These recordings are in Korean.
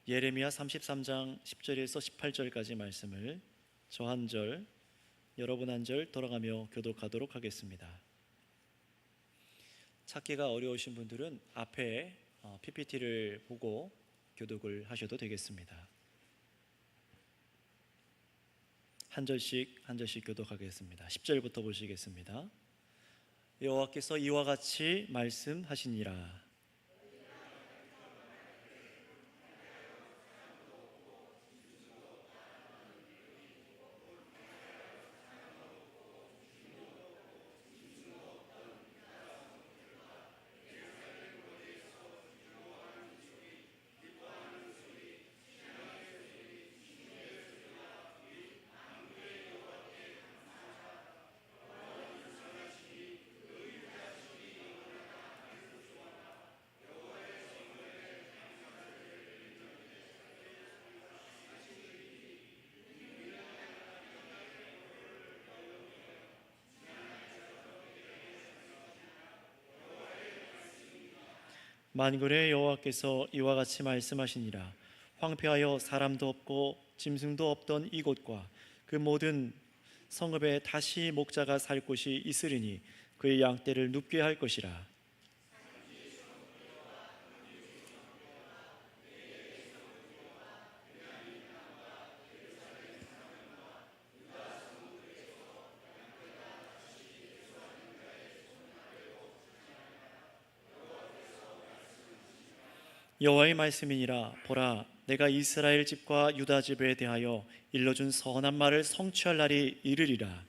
예레미야 33장 10절에서 18절까지 말씀을 저 한 절, 여러분 한 절 돌아가며 교독하도록 하겠습니다. 찾기가 어려우신 분들은 앞에 PPT를 보고 교독을 하셔도 되겠습니다. 한 절씩 교독하겠습니다. 10절부터 보시겠습니다. 여호와께서 이와 같이 말씀하시니라. 만군의 여호와께서 이와 같이 말씀하시니라. 황폐하여 사람도 없고 짐승도 없던 이곳과 그 모든 성읍에 다시 목자가 살 곳이 있으리니 그의 양떼를 눕게 할 것이라. 여호와의 말씀이니라. 보라, 내가 이스라엘 집과 유다 집에 대하여 일러준 선한 말을 성취할 날이 이르리라.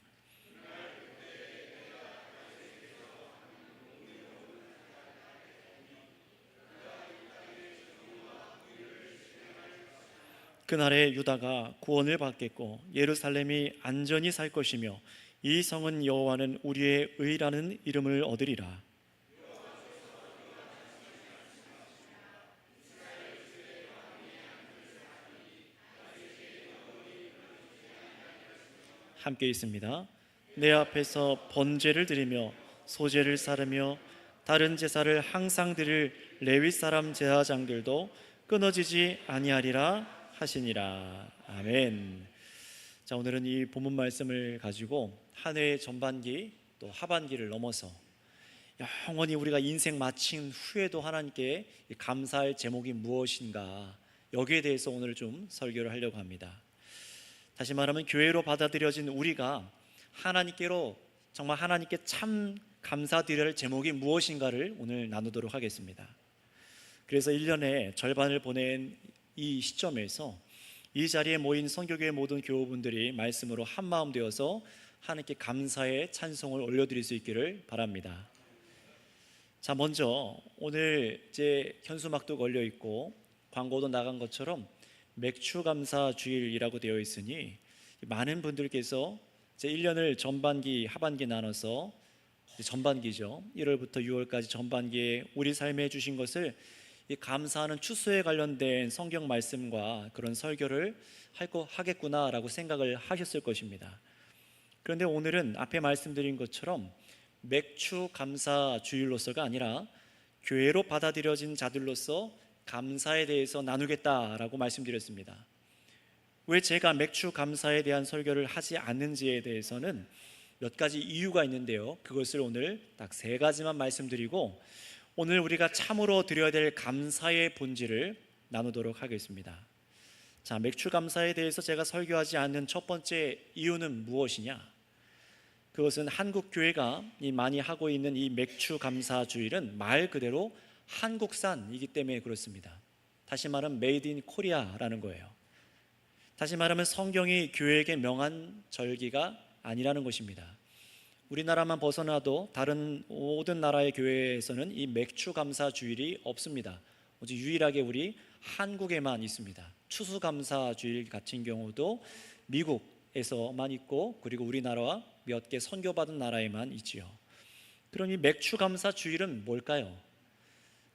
그날에 유다가 구원을 받겠고 예루살렘이 안전히 살 것이며 이 성은 여호와는 우리의 의라는 이름을 얻으리라. 함께 있습니다. 내 앞에서 번제를 드리며 소제를 쌓으며 다른 제사를 항상 드릴 레위 사람 제사장들도 끊어지지 아니하리라 하시니라. 아멘. 자, 오늘은 이 본문 말씀을 가지고 한 해의 전반기 또 하반기를 넘어서 영원히 우리가 인생 마친 후에도 하나님께 감사할 제목이 무엇인가, 여기에 대해서 오늘 좀 설교를 하려고 합니다. 다시 말하면 교회로 받아들여진 우리가 하나님께로 정말 하나님께 참 감사드려야 할 제목이 무엇인가를 오늘 나누도록 하겠습니다. 그래서 1년의 절반을 보낸 이 시점에서 이 자리에 모인 선교교회 모든 교우분들이 말씀으로 한마음 되어서 하나님께 감사의 찬송을 올려드릴 수 있기를 바랍니다. 자, 먼저 오늘 이제 현수막도 걸려 있고 광고도 나간 것처럼 맥주 감사 주일이라고 되어 있으니 많은 분들께서 이제 1년을 전반기, 하반기 나눠서 전반기죠. 1월부터 6월까지 전반기에 우리 삶에 해주신 것을 이 감사하는 추수에 관련된 성경 말씀과 그런 설교를 하겠구나라고 생각을 하셨을 것입니다. 그런데 오늘은 앞에 말씀드린 것처럼 맥주 감사 주일로서가 아니라 교회로 받아들여진 자들로서 감사에 대해서 나누겠다라고 말씀드렸습니다. 왜 제가 맥주 감사에 대한 설교를 하지 않는지에 대해서는 몇 가지 이유가 있는데요, 그것을 오늘 딱 3가지만 말씀드리고 오늘 우리가 참으로 드려야 될 감사의 본질을 나누도록 하겠습니다. 자, 맥주 감사에 대해서 제가 설교하지 않는 첫 번째 이유는 무엇이냐? 그것은 한국 교회가 많이 하고 있는 이 맥주 감사 주일은 말 그대로 한국산이기 때문에 그렇습니다. 다시 말하면 메이드 인 코리아라는 거예요. 다시 말하면 성경이 교회에게 명한 절기가 아니라는 것입니다. 우리나라만 벗어나도 다른 모든 나라의 교회에서는 이 맥주 감사 주일이 없습니다. 오직 유일하게 우리 한국에만 있습니다. 추수 감사 주일 같은 경우도 미국에서만 있고 그리고 우리나라와 몇 개 선교받은 나라에만 있지요. 그럼 이 맥주 감사 주일은 뭘까요?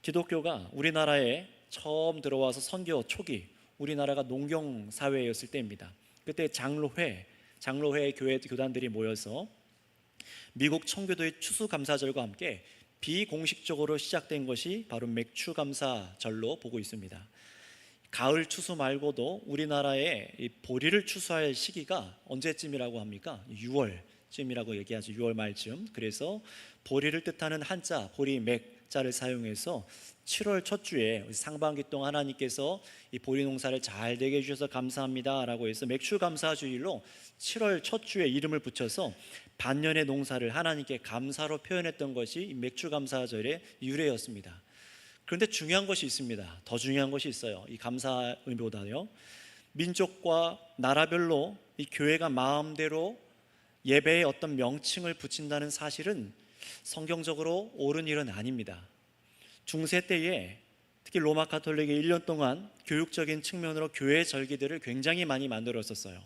기독교가 우리나라에 처음 들어와서 선교 초기, 우리나라가 농경 사회였을 때입니다. 그때 장로회 교회 교단들이 모여서 미국 청교도의 추수감사절과 함께 비공식적으로 시작된 것이 바로 맥주감사절로 보고 있습니다. 가을 추수 말고도 우리나라에 이 보리를 추수할 시기가 언제쯤이라고 합니까? 6월쯤이라고 얘기하죠. 6월 말쯤. 그래서 보리를 뜻하는 한자 보리 맥자를 사용해서 7월 첫 주에 상반기 동안 하나님께서 이 보리 농사를 잘 되게 해주셔서 감사합니다라고 해서 맥추감사주일로 7월 첫 주에 이름을 붙여서 반년의 농사를 하나님께 감사로 표현했던 것이 이 맥추감사절의 유래였습니다. 그런데 중요한 것이 있습니다. 더 중요한 것이 있어요. 이 감사 의미보다요, 민족과 나라별로 이 교회가 마음대로 예배에 어떤 명칭을 붙인다는 사실은 성경적으로 옳은 일은 아닙니다. 중세 때에 특히 로마 가톨릭이 1년 동안 교육적인 측면으로 교회 절기들을 굉장히 많이 만들었었어요.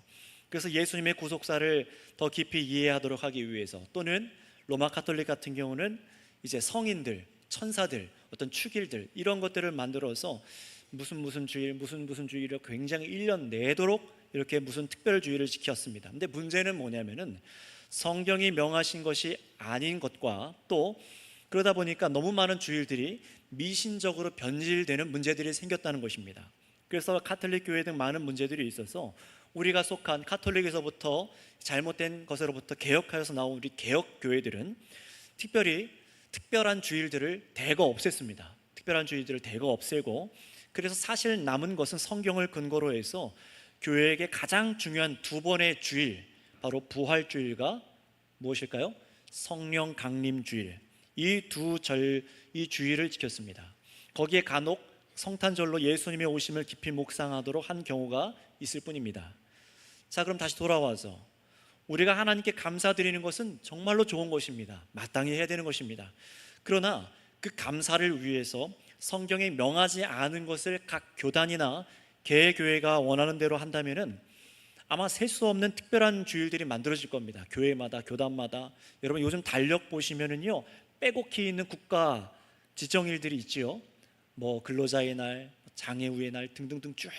그래서 예수님의 구속사를 더 깊이 이해하도록 하기 위해서, 또는 로마 가톨릭 같은 경우는 이제 성인들, 천사들, 어떤 축일들 이런 것들을 만들어서 무슨 주일 무슨 주일을 굉장히 1년 내도록 이렇게 무슨 특별 주일을 지켰습니다. 근데 문제는 뭐냐면은 성경이 명하신 것이 아닌 것과, 또 그러다 보니까 너무 많은 주일들이 미신적으로 변질되는 문제들이 생겼다는 것입니다. 그래서 가톨릭 교회 등 많은 문제들이 있어서 우리가 속한 가톨릭에서부터 잘못된 것으로부터 개혁하여서 나온 우리 개혁 교회들은 특별한 주일들을 대거 없앴습니다. 특별한 주일들을 대거 없애고, 그래서 사실 남은 것은 성경을 근거로 해서 교회에게 가장 중요한 두 번의 주일, 바로 부활주일과 무엇일까요? 성령 강림 주일, 이 주일을 지켰습니다. 거기에 간혹 성탄절로 예수님의 오심을 깊이 묵상하도록 한 경우가 있을 뿐입니다. 자, 그럼 다시 돌아와서 우리가 하나님께 감사드리는 것은 정말로 좋은 것입니다. 마땅히 해야 되는 것입니다. 그러나 그 감사를 위해서 성경에 명하지 않은 것을 각 교단이나 개교회가 원하는 대로 한다면은 아마 셀 수 없는 특별한 주일들이 만들어질 겁니다. 교회마다, 교단마다. 여러분 요즘 달력 보시면은요, 빼곡히 있는 국가 지정일들이 있지요. 뭐 근로자의 날, 장애우의 날 등등등 쭉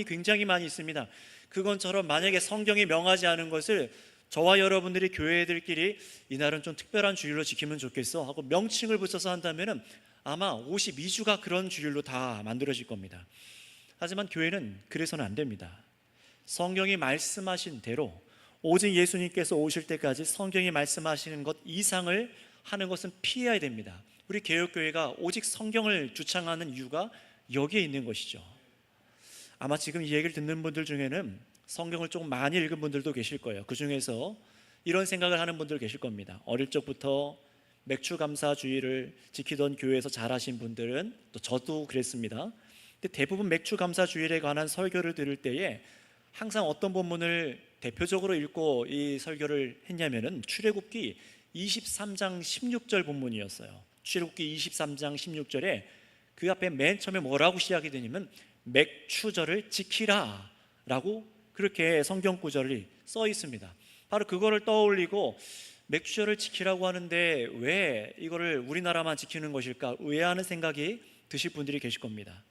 굉장히 많이 있습니다. 그것처럼 만약에 성경이 명하지 않은 것을 저와 여러분들이 교회들끼리 이날은 좀 특별한 주일로 지키면 좋겠어 하고 명칭을 붙여서 한다면은 아마 52주가 그런 주일로 다 만들어질 겁니다. 하지만 교회는 그래서는 안 됩니다. 성경이 말씀하신 대로 오직 예수님께서 오실 때까지 성경이 말씀하시는 것 이상을 하는 것은 피해야 됩니다. 우리 개혁교회가 오직 성경을 주창하는 이유가 여기에 있는 것이죠. 아마 지금 이 얘기를 듣는 분들 중에는 성경을 조금 많이 읽은 분들도 계실 거예요. 그 중에서 이런 생각을 하는 분들 계실 겁니다. 어릴 적부터 맥추감사주의를 지키던 교회에서 자라신 분들은, 또 저도 그랬습니다. 근데 대부분 맥추감사주일에 관한 설교를 들을 때에 항상 어떤 본문을 대표적으로 읽고 이 설교를 했냐면은 출애굽기 23장 16절 본문이었어요. 출애굽기 23장 16절에 그 앞에 맨 처음에 뭐라고 시작이 되냐면 맥추절을 지키라 라고 그렇게 성경 구절이 써 있습니다. 바로 그거를 떠올리고 맥추절을 지키라고 하는데 왜 이거를 우리나라만 지키는 것일까 의아하는 생각이 드실 분들이 계실 겁니다.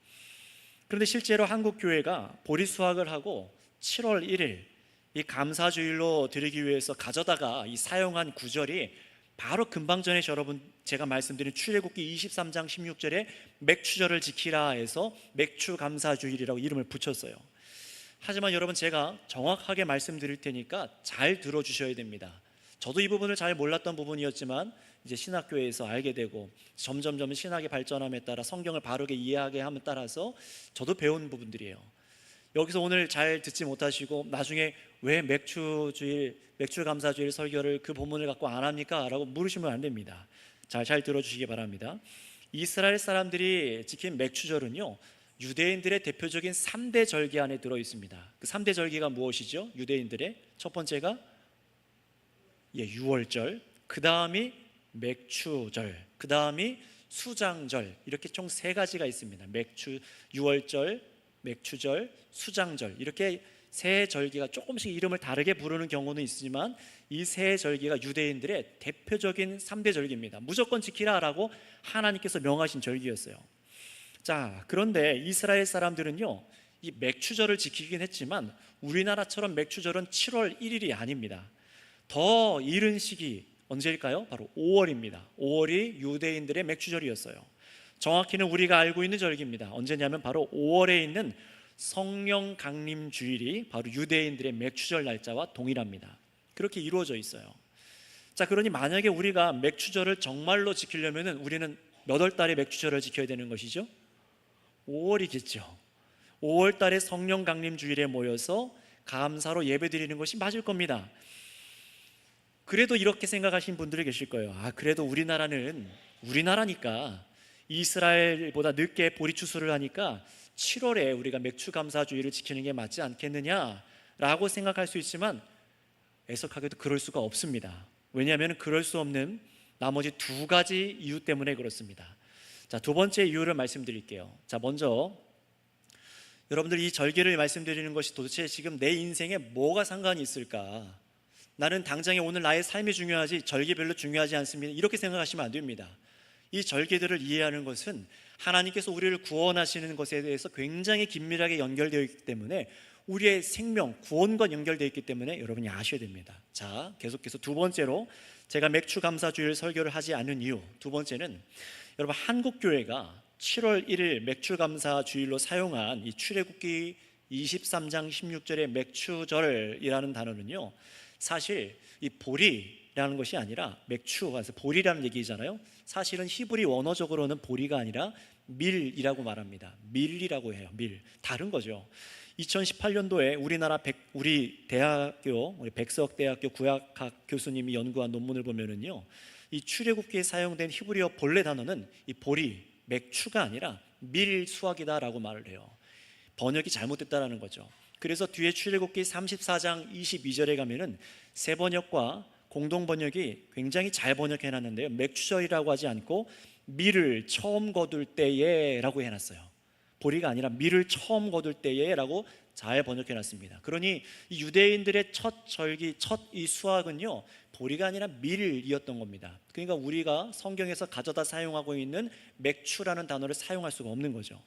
그런데 실제로 한국 교회가 보리 수확을 하고 7월 1일 이 감사주일로 드리기 위해서 가져다가 이 사용한 구절이 바로 금방 전에 여러분 제가 말씀드린 출애굽기 23장 16절에 맥추절을 지키라 해서 맥추감사주일이라고 이름을 붙였어요. 하지만 여러분 제가 정확하게 말씀드릴 테니까 잘 들어주셔야 됩니다. 저도 이 부분을 잘 몰랐던 부분이었지만 이제 신학교에서 알게 되고 점점 신학의 발전함에 따라 성경을 바르게 이해하게 함에 따라서 저도 배운 부분들이에요. 여기서 오늘 잘 듣지 못하시고 나중에 왜 맥추감사주일 설교를 그 본문을 갖고 안 합니까? 라고 물으시면 안 됩니다. 잘 들어주시기 바랍니다. 이스라엘 사람들이 지킨 맥추절은요, 유대인들의 대표적인 3대 절기 안에 들어있습니다. 그 3대 절기가 무엇이죠? 유대인들의 첫 번째가 6월절, 그 다음이 맥추절, 그 다음이 수장절, 이렇게 총 3가지가 있습니다. 6월절, 맥추절, 수장절, 이렇게 세 절기가 조금씩 이름을 다르게 부르는 경우는 있지만 이 세 절기가 유대인들의 대표적인 3대 절기입니다. 무조건 지키라라고 하나님께서 명하신 절기였어요. 자, 그런데 이스라엘 사람들은요, 이 맥추절을 지키긴 했지만 우리나라처럼 맥추절은 7월 1일이 아닙니다. 더 이른 시기 언제일까요? 바로 5월입니다. 5월이 유대인들의 맥추절이었어요. 정확히는 우리가 알고 있는 절기입니다. 언제냐면 바로 5월에 있는 성령 강림 주일이 바로 유대인들의 맥추절 날짜와 동일합니다. 그렇게 이루어져 있어요. 자, 그러니 만약에 우리가 맥추절을 정말로 지키려면 우리는 몇 월 달에 맥추절을 지켜야 되는 것이죠? 5월이겠죠. 5월 달에 성령 강림 주일에 모여서 감사로 예배드리는 것이 맞을 겁니다. 그래도 이렇게 생각하신 분들이 계실 거예요. 그래도 우리나라니까 이스라엘보다 늦게 보리 추수를 하니까 7월에 우리가 맥추 감사주의를 지키는 게 맞지 않겠느냐라고 생각할 수 있지만 애석하게도 그럴 수가 없습니다. 왜냐하면 그럴 수 없는 나머지 두 가지 이유 때문에 그렇습니다. 자, 두 번째 이유를 말씀드릴게요. 자, 먼저 여러분들 이 절기를 말씀드리는 것이 도대체 지금 내 인생에 뭐가 상관이 있을까? 나는 당장에 오늘 나의 삶이 중요하지 절기 별로 중요하지 않습니다. 이렇게 생각하시면 안 됩니다. 이 절기들을 이해하는 것은 하나님께서 우리를 구원하시는 것에 대해서 굉장히 긴밀하게 연결되어 있기 때문에 우리의 생명, 구원과 연결되어 있기 때문에 여러분이 아셔야 됩니다. 자, 계속해서 두 번째로 제가 맥추 감사주일 설교를 하지 않은 이유, 두 번째는 여러분 한국교회가 7월 1일 맥추 감사주일로 사용한 이 출애굽기 23장 16절의 맥추절이라는 단어는요, 사실 이 보리라는 것이 아니라 맥추, 보리라는 얘기잖아요. 사실은 히브리 원어적으로는 보리가 아니라 밀이라고 말합니다. 밀이라고 해요. 밀. 다른 거죠. 2018년도에 우리 백석대학교 구약학 교수님이 연구한 논문을 보면은요, 이 출애굽기에 사용된 히브리어 본래 단어는 이 보리, 맥추가 아니라 밀수확이다라고 말을 해요. 번역이 잘못됐다라는 거죠. 그래서 뒤에 출애굽기 34장 22절에 가면은 새 번역과 공동 번역이 굉장히 잘 번역해 놨는데요, 맥추절이라고 하지 않고 밀을 처음 거둘 때에 라고 해놨어요. 보리가 아니라 밀을 처음 거둘 때에 라고 잘 번역해 놨습니다. 그러니 이 유대인들의 첫 절기, 첫 이 수확은요, 보리가 아니라 밀이었던 겁니다. 그러니까 우리가 성경에서 가져다 사용하고 있는 맥추라는 단어를 사용할 수가 없는 거죠.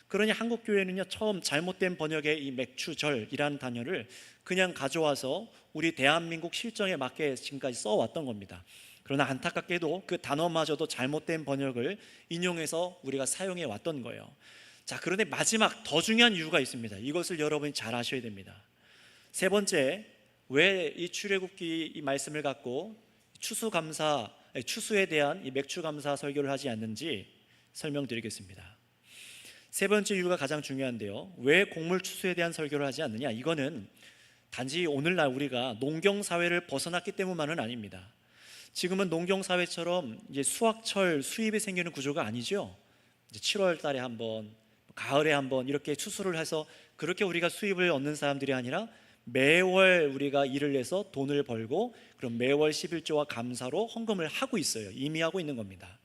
그러니 한국교회는요, 처음 잘못된 번역의 이 맥추절이라는 단어를 그냥 가져와서 우리 대한민국 실정에 맞게 지금까지 써왔던 겁니다. 그러나 안타깝게도 그 단어마저도 잘못된 번역을 인용해서 우리가 사용해 왔던 거예요. 자, 그런데 마지막 더 중요한 이유가 있습니다. 이것을 여러분이 잘 아셔야 됩니다. 세 번째, 왜 이 출애굽기 이 말씀을 갖고 추수에 대한 이 맥추감사 설교를 하지 않는지 설명드리겠습니다. 세 번째 이유가 가장 중요한데요, 왜 곡물 추수에 대한 설교를 하지 않느냐? 이거는 단지 오늘날 우리가 농경사회를 벗어났기 때문만은 아닙니다. 지금은 농경사회처럼 이제 수확철 수입이 생기는 구조가 아니죠. 이제 7월 달에 한번, 가을에 한번 이렇게 추수를 해서 그렇게 우리가 수입을 얻는 사람들이 아니라 매월 우리가 일을 해서 돈을 벌고 그럼 매월 11조와 감사로 헌금을 하고 있어요. 이미 하고 있는 겁니다.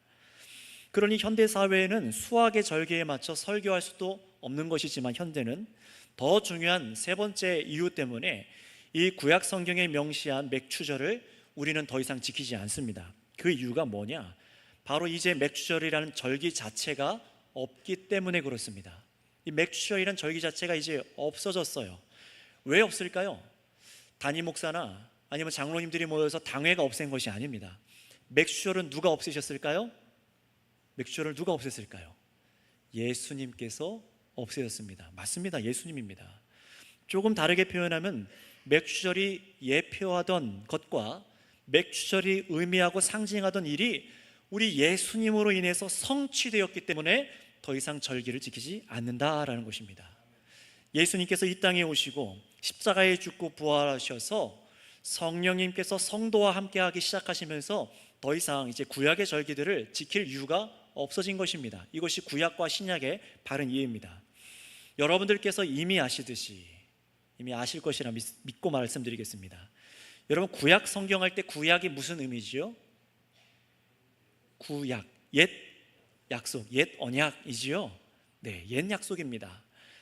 그러니 현대사회에는 수학의 절기에 맞춰 설교할 수도 없는 것이지만 현대는 더 중요한 세 번째 이유 때문에 이 구약 성경에 명시한 맥추절을 우리는 더 이상 지키지 않습니다. 그 이유가 뭐냐? 바로 이제 맥추절이라는 절기 자체가 없기 때문에 그렇습니다. 이 맥추절이라는 절기 자체가 이제 없어졌어요. 왜 없을까요? 담임 목사나 아니면 장로님들이 모여서 당회가 없앤 것이 아닙니다. 맥추절은 누가 없애셨을까요? 맥추절을 누가 없앴을까요? 예수님께서 없애셨습니다. 맞습니다. 예수님입니다. 조금 다르게 표현하면 맥추절이 예표하던 것과 맥추절이 의미하고 상징하던 일이 우리 예수님으로 인해서 성취되었기 때문에 더 이상 절기를 지키지 않는다라는 것입니다. 예수님께서 이 땅에 오시고 십자가에 죽고 부활하셔서 성령님께서 성도와 함께하기 시작하시면서 더 이상 이제 구약의 절기들을 지킬 이유가 없어진 것입니다. 이것이 구약과 신약의 바른 이해입니다. 여러분들께서 이미 아시듯이, 이미 아실 것이라 믿고 말씀드리겠습니다. 여러분, 구약 성경할 때 구약이 무슨 의미지요? 구약, 옛 약속, 옛 언약이지요. 네, 옛 약속입니다.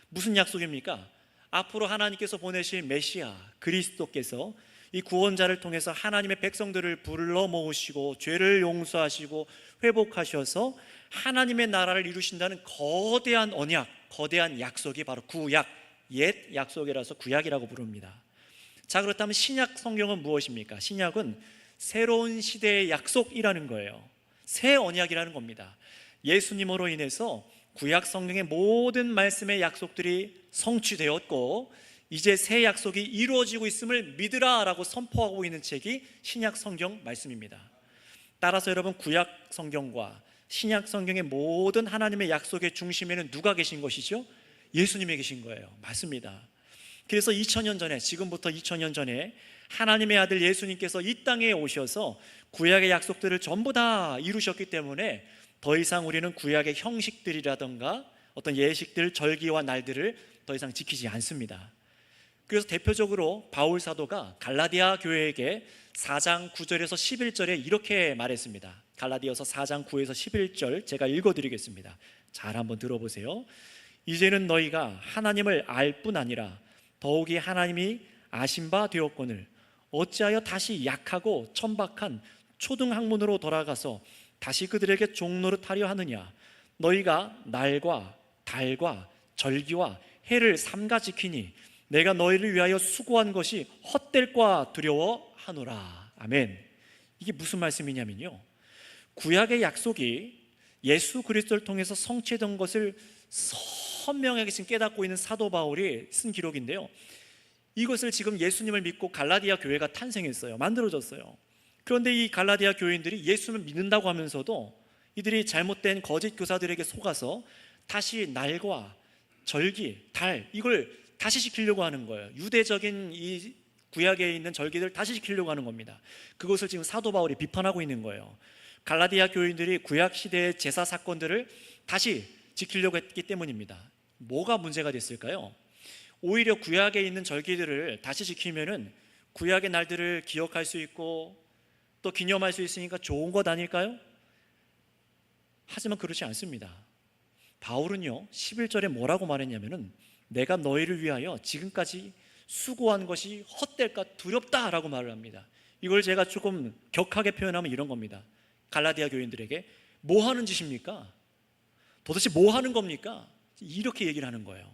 무슨 약속입니까? 앞으로 하나님께서 보내실 메시아 그리스도께서 이 구원자를 통해서 하나님의 백성들을 불러 모으시고 죄를 용서하시고 회복하셔서 하나님의 나라를 이루신다는 거대한 언약, 거대한 약속이 바로 구약, 옛 약속이라서 구약이라고 부릅니다. 자, 그렇다면 신약 성경은 무엇입니까? 신약은 새로운 시대의 약속이라는 거예요. 새 언약이라는 겁니다. 예수님으로 인해서 구약 성경의 모든 말씀의 약속들이 성취되었고 이제 새 약속이 이루어지고 있음을 믿으라 라고 선포하고 있는 책이 신약 성경 말씀입니다. 따라서 여러분, 구약 성경과 신약 성경의 모든 하나님의 약속의 중심에는 누가 계신 것이죠? 예수님이 계신 거예요. 맞습니다. 그래서 2000년 전에, 지금부터 2000년 전에 하나님의 아들 예수님께서 이 땅에 오셔서 구약의 약속들을 전부 다 이루셨기 때문에 더 이상 우리는 구약의 형식들이라던가 어떤 예식들, 절기와 날들을 더 이상 지키지 않습니다. 그래서 대표적으로 바울 사도가 갈라디아 교회에게 4장 9절에서 11절에 이렇게 말했습니다. 갈라디아서 4장 9에서 11절 제가 읽어드리겠습니다. 잘 한번 들어보세요. 이제는 너희가 하나님을 알 뿐 아니라 더욱이 하나님이 아신 바 되었거늘 어찌하여 다시 약하고 천박한 초등학문으로 돌아가서 다시 그들에게 종노릇하려 하느냐. 너희가 날과 달과 절기와 해를 삼가 지키니 내가 너희를 위하여 수고한 것이 헛될까 두려워하노라. 아멘. 이게 무슨 말씀이냐면요, 구약의 약속이 예수 그리스도를 통해서 성취된 것을 선명하게 지금 깨닫고 있는 사도 바울이 쓴 기록인데요, 이것을 지금 예수님을 믿고 갈라디아 교회가 탄생했어요. 만들어졌어요. 그런데 이 갈라디아 교인들이 예수를 믿는다고 하면서도 이들이 잘못된 거짓 교사들에게 속아서 다시 날과 절기, 달, 이걸 다시 지키려고 하는 거예요. 유대적인 이 구약에 있는 절기들을 다시 지키려고 하는 겁니다. 그것을 지금 사도 바울이 비판하고 있는 거예요. 갈라디아 교인들이 구약 시대의 제사 사건들을 다시 지키려고 했기 때문입니다. 뭐가 문제가 됐을까요? 오히려 구약에 있는 절기들을 다시 지키면은 구약의 날들을 기억할 수 있고 또 기념할 수 있으니까 좋은 것 아닐까요? 하지만 그렇지 않습니다. 바울은요 11절에 뭐라고 말했냐면은 내가 너희를 위하여 지금까지 수고한 것이 헛될까 두렵다라고 말을 합니다. 이걸 제가 조금 격하게 표현하면 이런 겁니다. 갈라디아 교인들에게 뭐 하는 짓입니까? 도대체 뭐 하는 겁니까? 이렇게 얘기를 하는 거예요.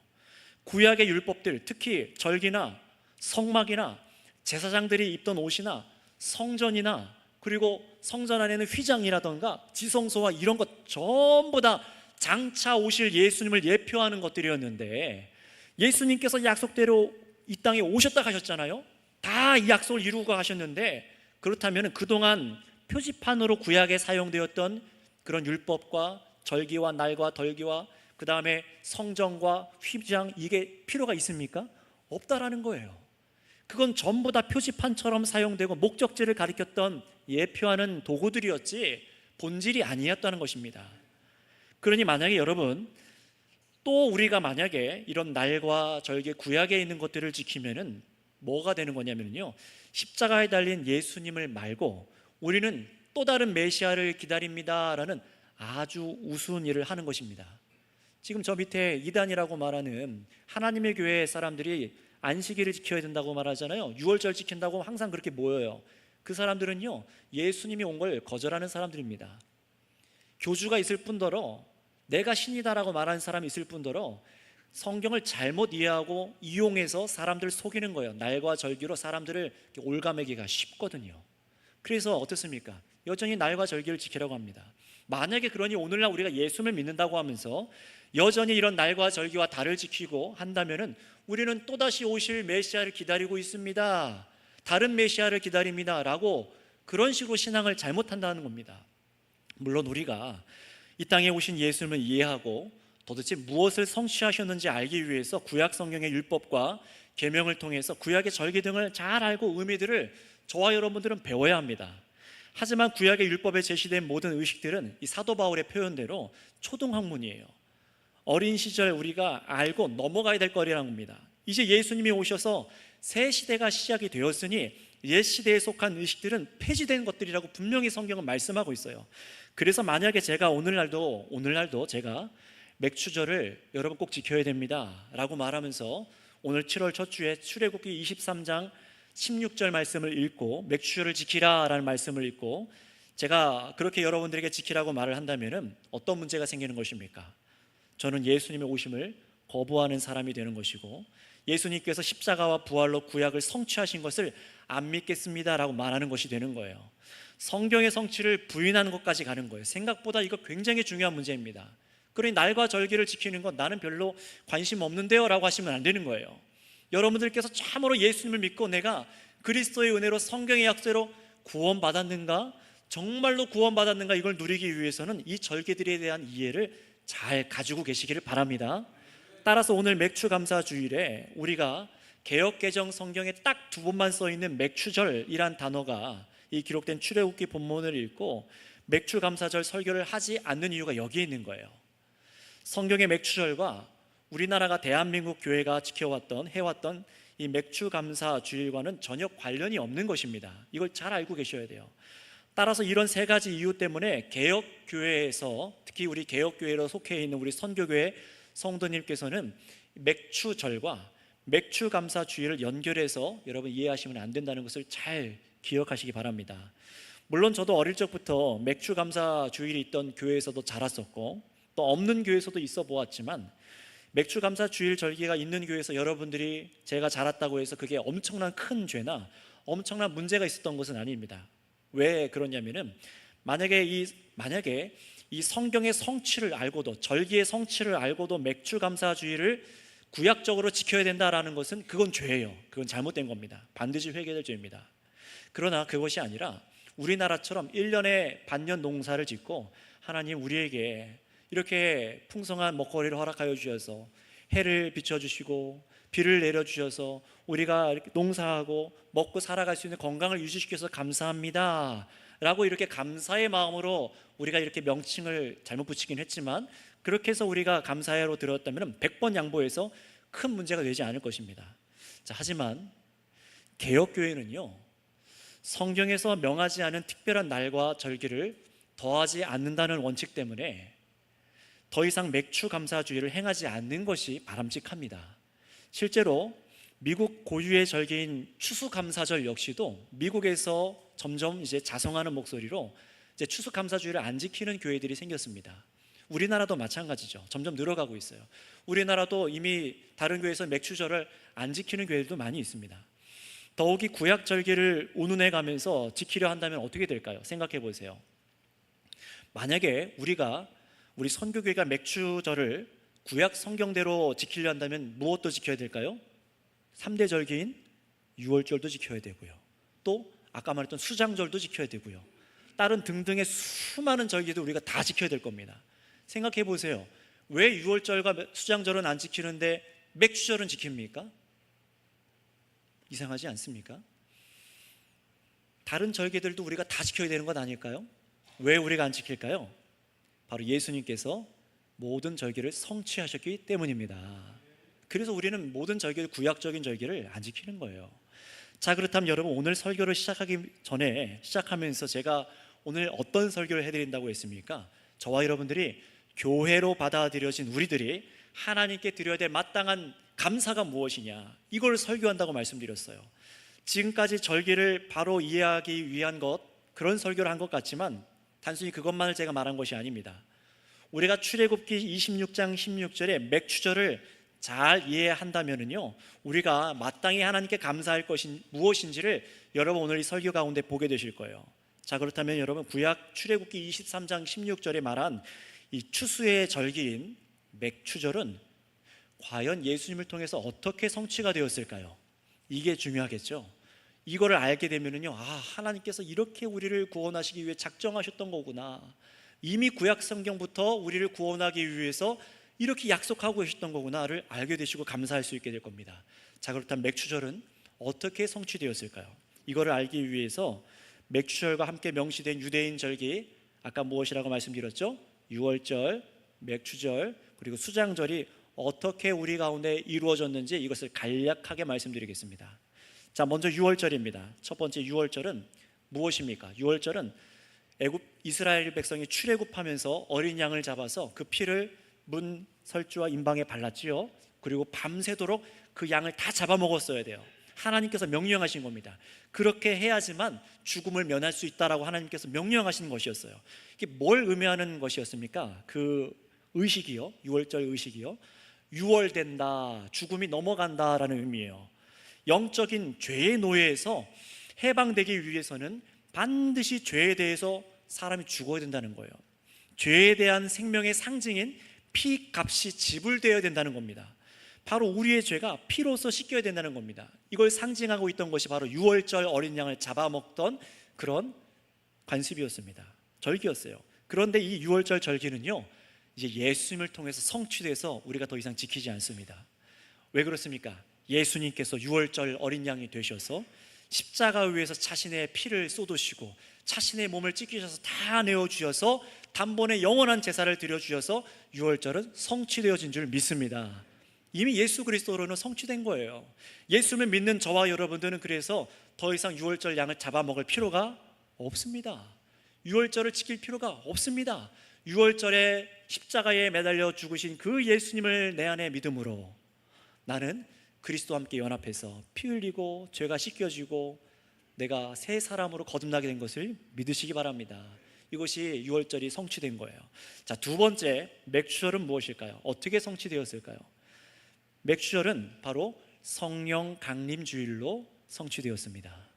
구약의 율법들, 특히 절기나 성막이나 제사장들이 입던 옷이나 성전이나 그리고 성전 안에는 휘장이라던가 지성소와 이런 것 전부 다 장차 오실 예수님을 예표하는 것들이었는데 예수님께서 약속대로 이 땅에 오셨다 가셨잖아요. 다 이 약속을 이루고 가셨는데 그렇다면 그동안 표지판으로 구약에 사용되었던 그런 율법과 절기와 날과 덜기와 그 다음에 성전과 휘장, 이게 필요가 있습니까? 없다라는 거예요. 그건 전부 다 표지판처럼 사용되고 목적지를 가리켰던 예표하는 도구들이었지 본질이 아니었다는 것입니다. 그러니 만약에 여러분 또 우리가 만약에 이런 날과 절기 구약에 있는 것들을 지키면은 뭐가 되는 거냐면요, 십자가에 달린 예수님을 말고 우리는 또 다른 메시아를 기다립니다라는 아주 우스운 일을 하는 것입니다. 지금 저 밑에 이단이라고 말하는 하나님의 교회 사람들이 안식일을 지켜야 된다고 말하잖아요. 유월절 지킨다고 항상 그렇게 모여요. 그 사람들은요 예수님이 온 걸 거절하는 사람들입니다. 교주가 있을 뿐더러 내가 신이다라고 말하는 사람이 있을 뿐더러 성경을 잘못 이해하고 이용해서 사람들을 속이는 거예요. 날과 절기로 사람들을 올가매기가 쉽거든요. 그래서 어떻습니까? 여전히 날과 절기를 지키라고 합니다. 만약에 그러니 오늘날 우리가 예수를 믿는다고 하면서 여전히 이런 날과 절기와 달을 지키고 한다면은 우리는 또다시 오실 메시아를 기다리고 있습니다, 다른 메시아를 기다립니다 라고 그런 식으로 신앙을 잘못한다는 겁니다. 물론 우리가 이 땅에 오신 예수님을 이해하고 도대체 무엇을 성취하셨는지 알기 위해서 구약 성경의 율법과 계명을 통해서 구약의 절기 등을 잘 알고 의미들을 저와 여러분들은 배워야 합니다. 하지만 구약의 율법에 제시된 모든 의식들은 이 사도 바울의 표현대로 초등학문이에요. 어린 시절 우리가 알고 넘어가야 될 거리라는 겁니다. 이제 예수님이 오셔서 새 시대가 시작이 되었으니 옛 시대에 속한 의식들은 폐지된 것들이라고 분명히 성경은 말씀하고 있어요. 그래서 만약에 제가 오늘날도 제가 맥추절을 여러분 꼭 지켜야 됩니다 라고 말하면서 오늘 7월 첫 주에 출애굽기 23장 16절 말씀을 읽고 맥추절을 지키라 라는 말씀을 읽고 제가 그렇게 여러분들에게 지키라고 말을 한다면 어떤 문제가 생기는 것입니까? 저는 예수님의 오심을 거부하는 사람이 되는 것이고, 예수님께서 십자가와 부활로 구약을 성취하신 것을 안 믿겠습니다라고 말하는 것이 되는 거예요. 성경의 성취를 부인하는 것까지 가는 거예요. 생각보다 이거 굉장히 중요한 문제입니다. 그러니 날과 절기를 지키는 건 나는 별로 관심 없는데요 라고 하시면 안 되는 거예요. 여러분들께서 참으로 예수님을 믿고 내가 그리스도의 은혜로 성경의 약속대로 구원받았는가, 정말로 구원받았는가, 이걸 누리기 위해서는 이 절기들에 대한 이해를 잘 가지고 계시기를 바랍니다. 따라서 오늘 맥추감사 주일에 우리가 개역개정 성경에 딱 2번만 써있는 맥추절이란 단어가 이 기록된 출애굽기 본문을 읽고 맥추감사절 설교를 하지 않는 이유가 여기에 있는 거예요. 성경의 맥추절과 우리나라가 대한민국 교회가 지켜왔던 해왔던 이 맥추감사 주일과는 전혀 관련이 없는 것입니다. 이걸 잘 알고 계셔야 돼요. 따라서 이런 3가지 이유 때문에 개역교회에서, 특히 우리 개역교회로 속해 있는 우리 선교교회 성도님께서는 맥추절과 맥추감사 주일을 연결해서 여러분 이해하시면 안 된다는 것을 잘 기억하시기 바랍니다. 물론 저도 어릴 적부터 맥추감사 주일이 있던 교회에서도 자랐었고 또 없는 교회에서도 있어 보았지만, 맥추감사 주일 절기가 있는 교회에서 여러분들이 제가 자랐다고 해서 그게 엄청난 큰 죄나 엄청난 문제가 있었던 것은 아닙니다. 왜 그러냐면은 만약에 이 성경의 성취를 알고도, 절기의 성취를 알고도 맥추감사 주일을 구약적으로 지켜야 된다라는 것은 그건 죄예요. 그건 잘못된 겁니다. 반드시 회개될 죄입니다. 그러나 그것이 아니라 우리나라처럼 1년에 반년 농사를 짓고 하나님 우리에게 이렇게 풍성한 먹거리를 허락하여 주셔서 해를 비춰주시고 비를 내려주셔서 우리가 이렇게 농사하고 먹고 살아갈 수 있는 건강을 유지시켜서 감사합니다 라고, 이렇게 감사의 마음으로 우리가 이렇게 명칭을 잘못 붙이긴 했지만 그렇게 해서 우리가 감사해로 들었다면 100번 양보해서 큰 문제가 되지 않을 것입니다. 자, 하지만 개역교회는요, 성경에서 명하지 않은 특별한 날과 절기를 더하지 않는다는 원칙 때문에 더 이상 맥추감사주의를 행하지 않는 것이 바람직합니다. 실제로 미국 고유의 절기인 추수감사절 역시도 미국에서 점점 이제 자성하는 목소리로 이제 추수감사주의를 안 지키는 교회들이 생겼습니다. 우리나라도 마찬가지죠. 점점 늘어가고 있어요. 우리나라도 이미 다른 교회에서 맥추절을 안 지키는 교회들도 많이 있습니다. 더욱이 구약 절기를 운운해 가면서 지키려 한다면 어떻게 될까요? 생각해 보세요. 만약에 우리 선교교회가 맥추절을 구약 성경대로 지키려 한다면 무엇도 지켜야 될까요? 3대 절기인 유월절도 지켜야 되고요, 또 아까 말했던 수장절도 지켜야 되고요, 다른 등등의 수많은 절기도 우리가 다 지켜야 될 겁니다. 생각해 보세요. 왜 유월절과 수장절은 안 지키는데 맥추절은 지킵니까? 이상하지 않습니까? 다른 절기들도 우리가 다 지켜야 되는 것 아닐까요? 왜 우리가 안 지킬까요? 바로 예수님께서 모든 절기를 성취하셨기 때문입니다. 그래서 우리는 모든 절기를, 구약적인 절기를 안 지키는 거예요. 자, 그렇다면 여러분, 오늘 설교를 시작하면서 제가 오늘 어떤 설교를 해드린다고 했습니까? 저와 여러분들이 교회로 받아들여진 우리들이 하나님께 드려야 될 마땅한 감사가 무엇이냐, 이걸 설교한다고 말씀드렸어요. 지금까지 절기를 바로 이해하기 위한 그런 설교를 한 것 같지만 단순히 그것만을 제가 말한 것이 아닙니다. 우리가 출애굽기 26장 16절에 맥추절을 잘 이해한다면요, 우리가 마땅히 하나님께 감사할 것이 무엇인지를 여러분 오늘 이 설교 가운데 보게 되실 거예요. 자, 그렇다면 여러분, 구약 출애굽기 23장 16절에 말한 이 추수의 절기인 맥추절은 과연 예수님을 통해서 어떻게 성취가 되었을까요? 이게 중요하겠죠. 이거를 알게 되면요, 하나님께서 이렇게 우리를 구원하시기 위해 작정하셨던 거구나, 이미 구약 성경부터 우리를 구원하기 위해서 이렇게 약속하고 계셨던 거구나를 알게 되시고 감사할 수 있게 될 겁니다. 자, 그렇다면 맥추절은 어떻게 성취되었을까요? 이거를 알기 위해서 맥추절과 함께 명시된 유대인 절기, 아까 무엇이라고 말씀드렸죠? 유월절, 맥추절, 그리고 수장절이 어떻게 우리 가운데 이루어졌는지 이것을 간략하게 말씀드리겠습니다. 자, 먼저 유월절입니다. 첫 번째 유월절은 무엇입니까? 유월절은 이스라엘 백성이 출애굽하면서 어린 양을 잡아서 그 피를 문 설주와 임방에 발랐지요. 그리고 밤새도록 그 양을 다 잡아먹었어야 돼요. 하나님께서 명령하신 겁니다. 그렇게 해야지만 죽음을 면할 수 있다라고 하나님께서 명령하신 것이었어요. 이게 뭘 의미하는 것이었습니까? 그 의식이요, 유월절 의식이요, 유월된다, 죽음이 넘어간다라는 의미예요. 영적인 죄의 노예에서 해방되기 위해서는 반드시 죄에 대해서 사람이 죽어야 된다는 거예요. 죄에 대한 생명의 상징인 피 값이 지불되어야 된다는 겁니다. 바로 우리의 죄가 피로서 씻겨야 된다는 겁니다. 이걸 상징하고 있던 것이 바로 유월절 어린 양을 잡아먹던 그런 관습이었습니다. 절기였어요. 그런데 이 유월절 절기는요, 이제 예수님을 통해서 성취돼서 우리가 더 이상 지키지 않습니다. 왜 그렇습니까? 예수님께서 유월절 어린 양이 되셔서 십자가 위에서 자신의 피를 쏟으시고 자신의 몸을 찢기셔서 다 내어주셔서 단번에 영원한 제사를 드려주셔서 유월절은 성취되어진 줄 믿습니다. 이미 예수 그리스도로는 성취된 거예요. 예수를 믿는 저와 여러분들은 그래서 더 이상 유월절 양을 잡아먹을 필요가 없습니다. 유월절을 지킬 필요가 없습니다. 유월절에 십자가에 매달려 죽으신 그 예수님을 내 안에 믿음으로 나는 그리스도와 함께 연합해서 피 흘리고 죄가 씻겨지고 내가 새 사람으로 거듭나게 된 것을 믿으시기 바랍니다. 이것이 유월절이 성취된 거예요. 자, 두 번째, 맥주절은 무엇일까요? 어떻게 성취되었을까요? 맥주절은 바로 성령 강림 주일로 성취되었습니다.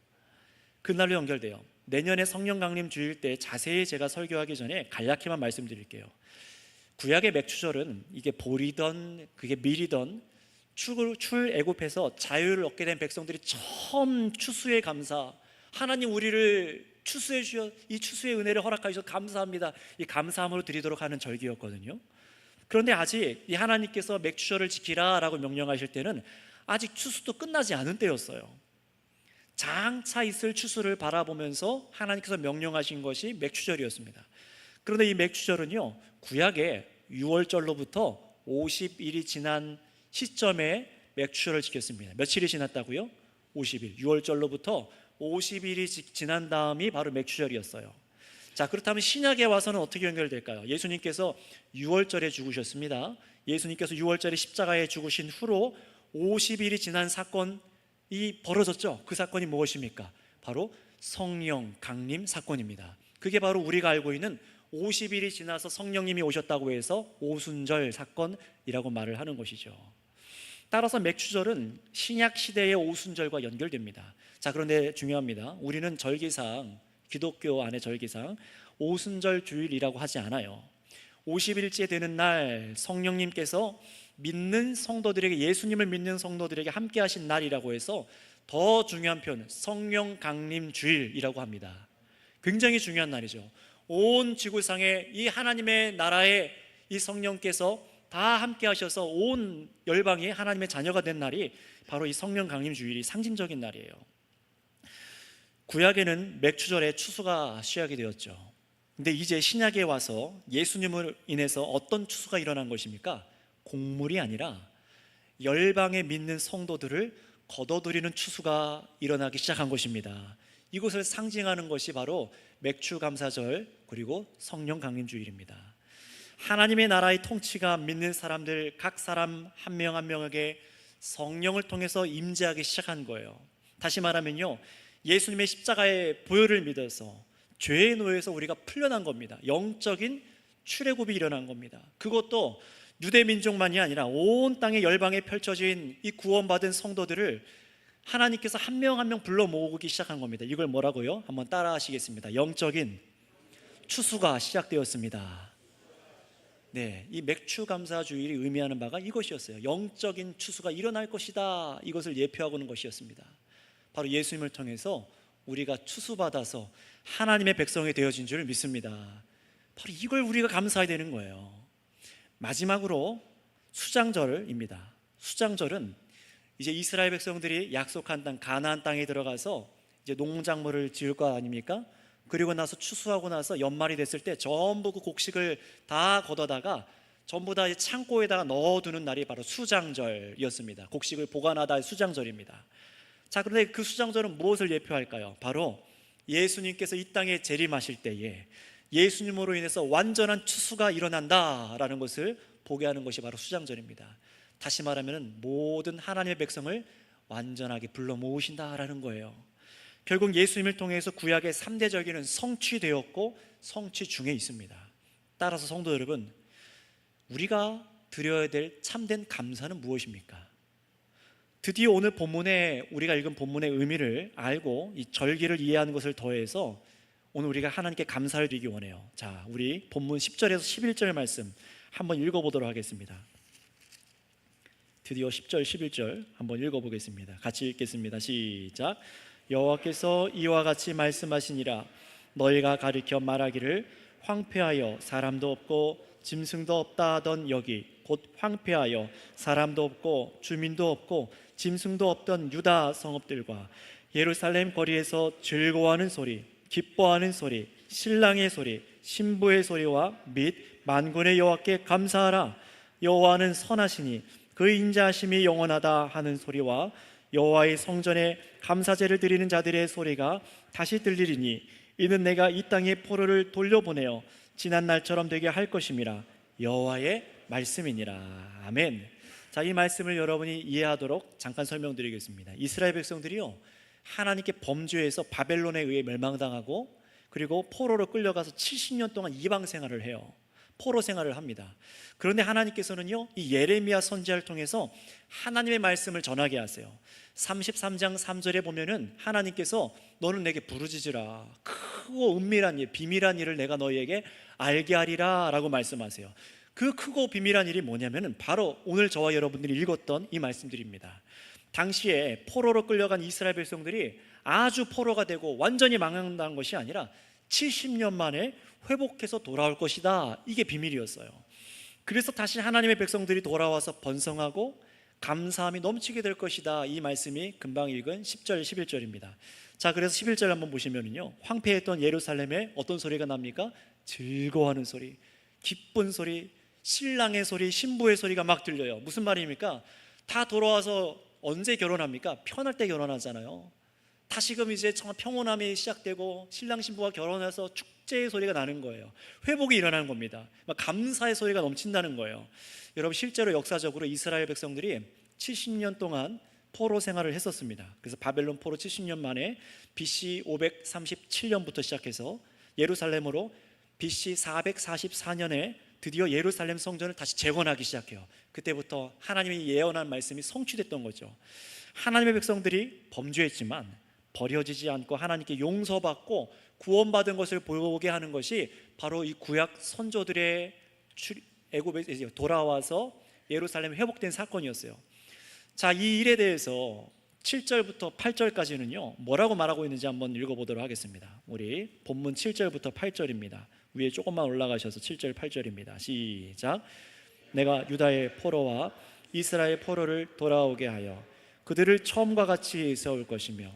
그날로 연결돼요. 내년에 성령 강림 주일 때 자세히 제가 설교하기 전에 간략히만 말씀드릴게요. 구약의 맥주절은 이게 볼이던 그게 밀이던 출애굽해서 자유를 얻게 된 백성들이 처음 추수의 감사, 하나님 우리를 추수해 주셔, 이 추수의 은혜를 허락하셔서 감사합니다, 이 감사함으로 드리도록 하는 절기였거든요. 그런데 아직 이 하나님께서 맥주절을 지키라 라고 명령하실 때는 아직 추수도 끝나지 않은 때였어요. 장차 있을 추수를 바라보면서 하나님께서 명령하신 것이 맥주절이었습니다. 그런데 이 맥주절은요, 구약의 유월절로부터 50일이 지난 시점에 맥주절을 지켰습니다. 며칠이 지났다고요? 50일. 유월절로부터 50일이 지난 다음이 바로 맥주절이었어요. 자, 그렇다면 신약에 와서는 어떻게 연결될까요? 예수님께서 유월절에 죽으셨습니다. 예수님께서 유월절에 십자가에 죽으신 후로 50일이 지난 사건이 벌어졌죠. 그 사건이 무엇입니까? 바로 성령 강림 사건입니다. 그게 바로 우리가 알고 있는 50일이 지나서 성령님이 오셨다고 해서 오순절 사건이라고 말을 하는 것이죠. 따라서 맥주절은 신약 시대의 오순절과 연결됩니다. 자, 그런데 중요합니다. 우리는 절기상, 기독교 안의 절기상 오순절 주일이라고 하지 않아요. 50일째 되는 날 성령님께서 믿는 성도들에게, 예수님을 믿는 성도들에게 함께 하신 날이라고 해서 더 중요한 표현, 성령 강림 주일이라고 합니다. 굉장히 중요한 날이죠. 온 지구상에 이 하나님의 나라에 이 성령께서 다 함께 하셔서 온 열방이 하나님의 자녀가 된 날이 바로 이 성령 강림 주일이 상징적인 날이에요. 구약에는 맥주절에 추수가 시작이 되었죠. 근데 이제 신약에 와서 예수님을 인해서 어떤 추수가 일어난 것입니까? 곡물이 아니라 열방에 믿는 성도들을 거둬들이는 추수가 일어나기 시작한 것입니다. 이것을 상징하는 것이 바로 맥주감사절 그리고 성령 강림 주일입니다. 하나님의 나라의 통치가 믿는 사람들 각 사람 한 명 한 명에게 성령을 통해서 임재하기 시작한 거예요. 다시 말하면요, 예수님의 십자가의 보혈을 믿어서 죄의 노예에서 우리가 풀려난 겁니다. 영적인 출애굽이 일어난 겁니다. 그것도 유대 민족만이 아니라 온 땅의 열방에 펼쳐진 이 구원받은 성도들을 하나님께서 한 명 한 명 불러 모으기 시작한 겁니다. 이걸 뭐라고요? 한번 따라 하시겠습니다. 영적인 추수가 시작되었습니다. 네, 이 맥주감사주일이 의미하는 바가 이것이었어요. 영적인 추수가 일어날 것이다, 이것을 예표하고는 것이었습니다. 바로 예수님을 통해서 우리가 추수받아서 하나님의 백성이 되어진 줄 믿습니다. 바로 이걸 우리가 감사해야 되는 거예요. 마지막으로 수장절입니다. 수장절은 이제 이스라엘 백성들이 약속한 땅 가나안 땅에 들어가서 이제 농작물을 지을 거 아닙니까? 그리고 나서 추수하고 나서 연말이 됐을 때 전부 그 곡식을 다 걷어다가 전부 다 창고에다가 넣어두는 날이 바로 수장절이었습니다. 곡식을 보관하다 수장절입니다. 자, 그런데 그 수장절은 무엇을 예표할까요? 바로 예수님께서 이 땅에 재림하실 때에 예수님으로 인해서 완전한 추수가 일어난다라는 것을 보게 하는 것이 바로 수장절입니다. 다시 말하면 모든 하나님의 백성을 완전하게 불러 모으신다라는 거예요. 결국 예수님을 통해서 구약의 3대 절기는 성취되었고 성취 중에 있습니다. 따라서 성도 여러분, 우리가 드려야 될 참된 감사는 무엇입니까? 드디어 오늘 본문에 우리가 읽은 본문의 의미를 알고 이 절기를 이해하는 것을 더해서 오늘 우리가 하나님께 감사를 드리기 원해요. 자, 우리 본문 10절에서 11절 말씀 한번 읽어보도록 하겠습니다. 드디어 10절 11절 한번 읽어보겠습니다. 같이 읽겠습니다. 시작. 여호와께서 이와 같이 말씀하시니라. 너희가 가르쳐 말하기를 황폐하여 사람도 없고 짐승도 없다 하던 여기 곧 황폐하여 사람도 없고 주민도 없고 짐승도 없던 유다 성읍들과 예루살렘 거리에서 즐거워하는 소리, 기뻐하는 소리, 신랑의 소리, 신부의 소리와 및 만군의 여호와께 감사하라. 여호와는 선하시니 그 인자하심이 영원하다 하는 소리와 여호와의 성전에 감사제를 드리는 자들의 소리가 다시 들리리니 이는 내가 이 땅에 포로를 돌려보내어 지난 날처럼 되게 할 것임이라. 여호와의 말씀이니라. 아멘. 자, 이 말씀을 여러분이 이해하도록 잠깐 설명드리겠습니다. 이스라엘 백성들이요, 하나님께 범죄해서 바벨론에 의해 멸망당하고 그리고 포로로 끌려가서 70년 동안 이방 생활을 해요. 포로 생활을 합니다. 그런데 하나님께서는요, 이 예레미야 선지자를 통해서 하나님의 말씀을 전하게 하세요. 33장 3절에 보면은 하나님께서 너는 내게 부르짖으라. 크고 은밀한 일, 비밀한 일을 내가 너희에게 알게 하리라 라고 말씀하세요. 그 크고 비밀한 일이 뭐냐면은 바로 오늘 저와 여러분들이 읽었던 이 말씀들입니다. 당시에 포로로 끌려간 이스라엘 백성들이 아주 포로가 되고 완전히 망한다는 것이 아니라 70년 만에 회복해서 돌아올 것이다. 이게 비밀이었어요. 그래서 다시 하나님의 백성들이 돌아와서 번성하고 감사함이 넘치게 될 것이다. 이 말씀이 금방 읽은 10절 11절입니다. 자, 그래서 11절 한번 보시면요, 황폐했던 예루살렘에 어떤 소리가 납니까? 즐거워하는 소리, 기쁜 소리, 신랑의 소리, 신부의 소리가 막 들려요. 무슨 말입니까? 다 돌아와서 언제 결혼합니까? 편할 때 결혼하잖아요. 다시금 이제 정말 평온함이 시작되고 신랑 신부가 결혼해서 축제의 소리가 나는 거예요. 회복이 일어나는 겁니다. 막 감사의 소리가 넘친다는 거예요. 여러분, 실제로 역사적으로 이스라엘 백성들이 70년 동안 포로 생활을 했었습니다. 그래서 바벨론 포로 70년 만에 BC 537년부터 시작해서 예루살렘으로 BC 444년에 드디어 예루살렘 성전을 다시 재건하기 시작해요. 그때부터 하나님이 예언한 말씀이 성취됐던 거죠. 하나님의 백성들이 범죄했지만 버려지지 않고 하나님께 용서받고 구원받은 것을 보게 하는 것이 바로 이 구약 선조들의 애굽에 돌아와서 예루살렘이 회복된 사건이었어요. 자, 이 일에 대해서 7절부터 8절까지는요 뭐라고 말하고 있는지 한번 읽어보도록 하겠습니다. 우리 본문 7절부터 8절입니다. 위에 조금만 올라가셔서 7절 8절입니다. 시작. 내가 유다의 포로와 이스라엘 포로를 돌아오게 하여 그들을 처음과 같이 세울 것이며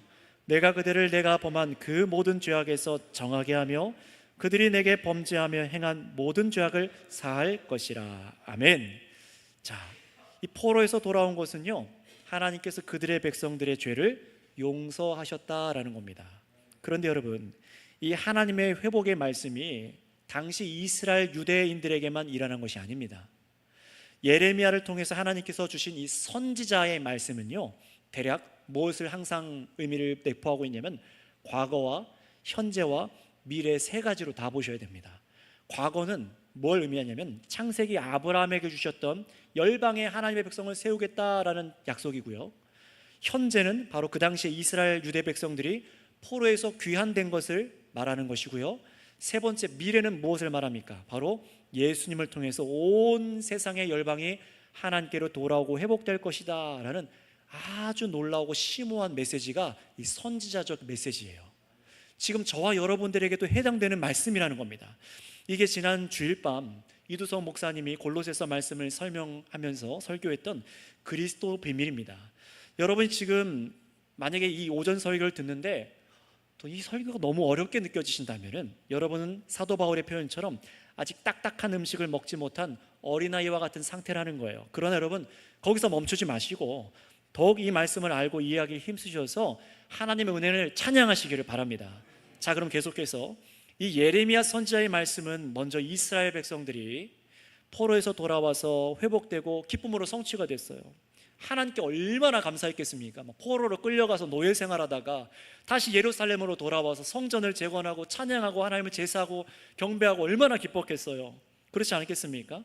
내가 그들을 내가 범한 그 모든 죄악에서 정하게 하며 그들이 내게 범죄하며 행한 모든 죄악을 사할 것이라. 아멘. 자, 이 포로에서 돌아온 것은요 하나님께서 그들의 백성들의 죄를 용서하셨다라는 겁니다. 그런데 여러분, 이 하나님의 회복의 말씀이 당시 이스라엘 유대인들에게만 일어난 것이 아닙니다. 예레미야를 통해서 하나님께서 주신 이 선지자의 말씀은요 대략 무엇을 항상 의미를 내포하고 있냐면 과거와 현재와 미래 세 가지로 다 보셔야 됩니다. 과거는 뭘 의미하냐면 창세기 아브라함에게 주셨던 열방의 하나님의 백성을 세우겠다라는 약속이고요, 현재는 바로 그 당시에 이스라엘 유대 백성들이 포로에서 귀환된 것을 말하는 것이고요, 세 번째 미래는 무엇을 말합니까? 바로 예수님을 통해서 온 세상의 열방이 하나님께로 돌아오고 회복될 것이다 라는 아주 놀라우고 심오한 메시지가 이 선지자적 메시지예요. 지금 저와 여러분들에게도 해당되는 말씀이라는 겁니다. 이게 지난 주일 밤 이두성 목사님이 골로새서 말씀을 설명하면서 설교했던 그리스도 비밀입니다. 여러분이 지금 만약에 이 오전 설교를 듣는데 또 이 설교가 너무 어렵게 느껴지신다면 여러분은 사도 바울의 표현처럼 아직 딱딱한 음식을 먹지 못한 어린아이와 같은 상태라는 거예요. 그러나 여러분, 거기서 멈추지 마시고 더욱 이 말씀을 알고 이해하기 힘쓰셔서 하나님의 은혜를 찬양하시기를 바랍니다. 자, 그럼 계속해서 이 예레미야 선지자의 말씀은 먼저 이스라엘 백성들이 포로에서 돌아와서 회복되고 기쁨으로 성취가 됐어요. 하나님께 얼마나 감사했겠습니까? 포로로 끌려가서 노예 생활하다가 다시 예루살렘으로 돌아와서 성전을 재건하고 찬양하고 하나님을 제사하고 경배하고 얼마나 기뻤겠어요. 그렇지 않겠습니까?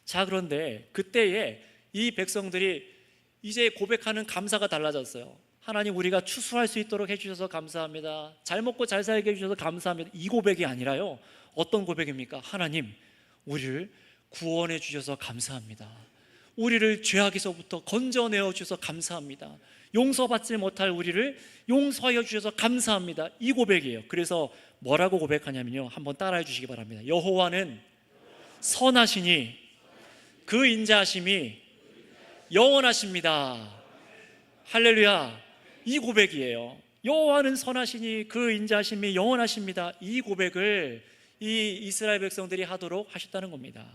자, 그런데 그때에 이 백성들이 이제 고백하는 감사가 달라졌어요. 하나님, 우리가 추수할 수 있도록 해주셔서 감사합니다. 잘 먹고 잘 살게 해주셔서 감사합니다. 이 고백이 아니라요, 어떤 고백입니까? 하나님, 우리를 구원해 주셔서 감사합니다. 우리를 죄악에서부터 건져내어 주셔서 감사합니다. 용서받지 못할 우리를 용서하여 주셔서 감사합니다. 이 고백이에요. 그래서 뭐라고 고백하냐면요, 한번 따라해 주시기 바랍니다. 여호와는 선하시니 그 인자하심이 영원하십니다. 할렐루야. 이 고백이에요. 여호와는 선하시니 그 인자하심이 영원하십니다. 이 고백을 이 이스라엘 백성들이 하도록 하셨다는 겁니다.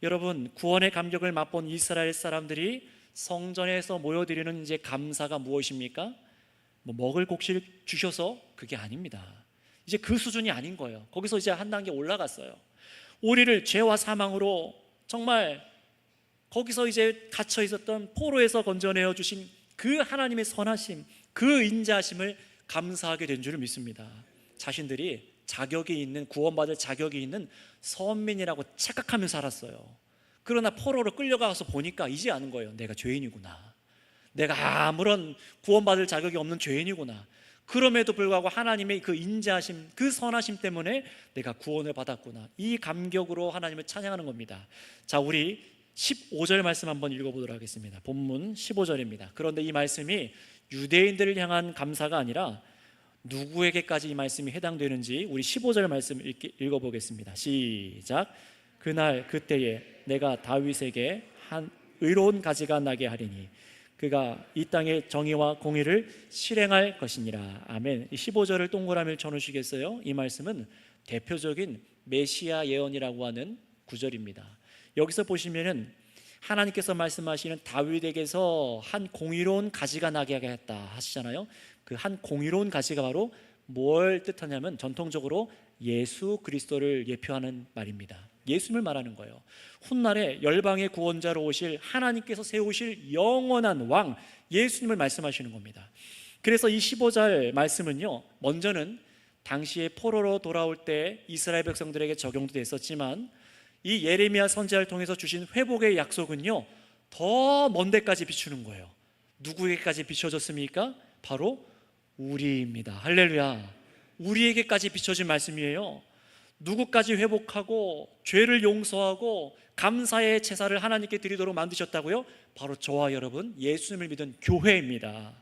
여러분, 구원의 감격을 맛본 이스라엘 사람들이 성전에서 모여드리는 이제 감사가 무엇입니까? 먹을 곡식 주셔서 그게 아닙니다. 이제 그 수준이 아닌 거예요. 거기서 이제 한 단계 올라갔어요. 우리를 죄와 사망으로 정말 거기서 이제 갇혀 있었던 포로에서 건져내어 주신 그 하나님의 선하심, 그 인자하심을 감사하게 된 줄을 믿습니다. 자신들이 자격이 있는, 구원받을 자격이 있는 선민이라고 착각하면서 살았어요. 그러나 포로로 끌려가서 보니까 이제 아는 거예요. 내가 죄인이구나. 내가 아무런 구원받을 자격이 없는 죄인이구나. 그럼에도 불구하고 하나님의 그 인자하심, 그 선하심 때문에 내가 구원을 받았구나. 이 감격으로 하나님을 찬양하는 겁니다. 자, 우리 15절 말씀 한번 읽어보도록 하겠습니다. 본문 15절입니다. 그런데 이 말씀이 유대인들을 향한 감사가 아니라 누구에게까지 이 말씀이 해당되는지 우리 15절 말씀 읽어보겠습니다. 시작. 그날 그때에 내가 다윗에게 한 의로운 가지가 나게 하리니 그가 이 땅의 정의와 공의를 실행할 것이니라. 아멘. 이 15절을 동그라미를 쳐놓으시겠어요? 이 말씀은 대표적인 메시아 예언이라고 하는 구절입니다. 여기서 보시면은 하나님께서 말씀하시는 다윗에게서 한 공의로운 가지가 나게 하겠다 하시잖아요. 그 한 공의로운 가지가 바로 뭘 뜻하냐면 전통적으로 예수 그리스도를 예표하는 말입니다. 예수님을 말하는 거예요. 훗날에 열방의 구원자로 오실 하나님께서 세우실 영원한 왕 예수님을 말씀하시는 겁니다. 그래서 이 15절 말씀은요, 먼저는 당시에 포로로 돌아올 때 이스라엘 백성들에게 적용도 됐었지만 이 예레미야 선지자를 통해서 주신 회복의 약속은요, 더 먼 데까지 비추는 거예요. 누구에게까지 비춰졌습니까? 바로 우리입니다. 할렐루야. 우리에게까지 비춰진 말씀이에요. 누구까지 회복하고 죄를 용서하고 감사의 제사를 하나님께 드리도록 만드셨다고요? 바로 저와 여러분, 예수님을 믿은 교회입니다.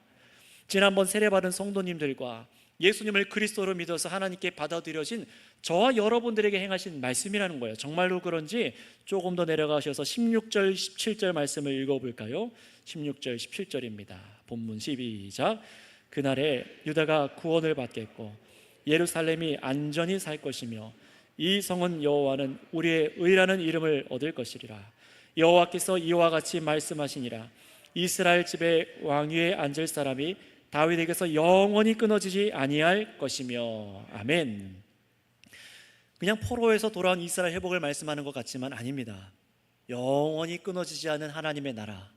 지난번 세례받은 성도님들과 예수님을 그리스도로 믿어서 하나님께 받아들여진 저와 여러분들에게 행하신 말씀이라는 거예요. 정말로 그런지 조금 더 내려가셔서 16절, 17절 말씀을 읽어볼까요? 16절, 17절입니다. 본문 시작. 그날에 유다가 구원을 받겠고 예루살렘이 안전히 살 것이며 이 성은 여호와는 우리의 의라는 이름을 얻을 것이리라. 여호와께서 이와 같이 말씀하시니라. 이스라엘 집의 왕위에 앉을 사람이 다윗에게서 영원히 끊어지지 아니할 것이며. 아멘. 그냥 포로에서 돌아온 이스라엘 회복을 말씀하는 것 같지만 아닙니다. 영원히 끊어지지 않는 하나님의 나라,